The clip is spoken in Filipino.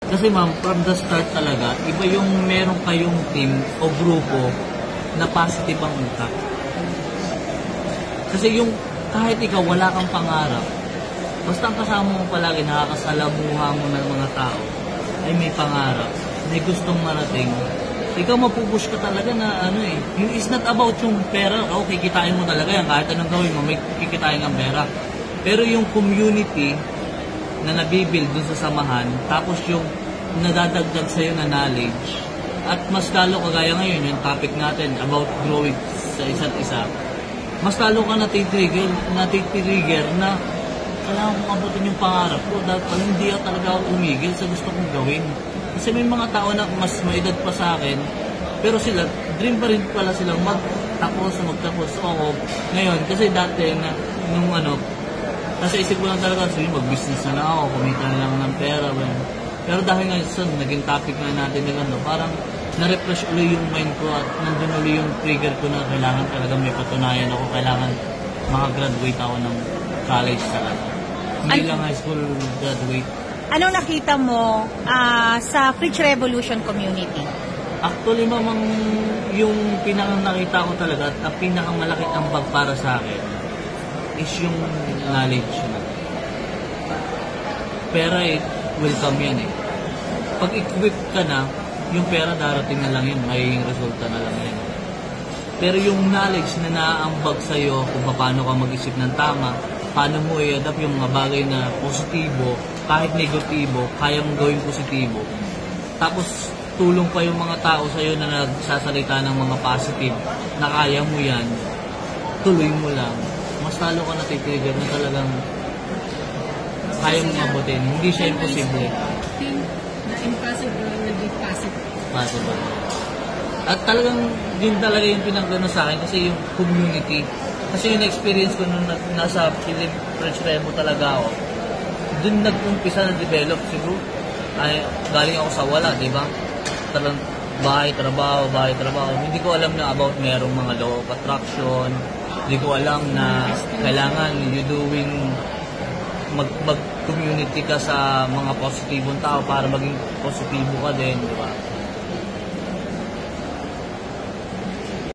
Kasi ma'am, from the start talaga, iba yung meron kayong team o grupo na positive ang utak. Kasi yung kahit ikaw wala kang pangarap, basta ang kasama mo palagi, nakakasalamuha mo ng mga tao, ay may pangarap, may gustong marating, ikaw mapupush ka talaga na ano eh. Yung is not about yung pera, okay, kikitain mo talaga yan, kahit anong gawin mo, may kikitain ang pera. Pero yung community na nabibuild dun sa samahan, tapos yung nadadagdag sa'yo na knowledge, at mas lalo kagaya ngayon, yung topic natin about growing sa isa't isa, mas lalo ka natitrigger na kailangan kong abutin yung pangarap ko dahil pala hindi ako talaga ako tumigil sa gusto kong gawin. Kasi may mga tao na mas maedad pa sa akin, pero sila, dream pa rin pala silang magtapos. Oo, ngayon, kasi dati na, nung ano, nasa isip ko lang talaga, sige, mag-business na lang ako, kumita na lang ng pera. Pero dahil nga, naging topic na natin na gano'n, parang na-refresh ulit yung mind ko at nandun ulit yung trigger ko na kailangan talaga may patunayan ako, kailangan makagraduate ako ng college talaga. Hindi lang high school graduate. Anong nakita mo sa Fridge Revolution community? Actually, mamang yung pinakang nakita ko talaga at ang pinakamalaking ambag para sa akin is yung knowledge na. Pera welcome yan eh. Pag equip ka na, yung pera darating na lang yun, magiging resulta na lang yan. Pero yung knowledge na naaambag sa'yo kung paano ka mag-isip ng tama, paano mo i-adapt yung mga bagay na positibo, kahit negatibo, kaya mong gawing positibo. Tapos, tulong pa yung mga tao sa'yo na nagsasalita ng mga positive, na kaya mo yan, tuloy mo lang. Mas lalo ka natitrigger na talagang kaya mong mabutin. Hindi siya imposible. Na impossible will be possible. Possible. At talagang yun talaga yung pinagano sa akin kasi yung community. Kasi yung experience ko nung nasa Philip French Remo talaga ako, dun nag-umpisa na develop siguro. Ay, galing ako sa wala, di ba? Talagang bahay, trabaho. Hindi ko alam na about merong mga law of attraction. Hindi ko alam na kailangan you doing mag-community ka sa mga positibong tao para maging positibo ka din, di ba?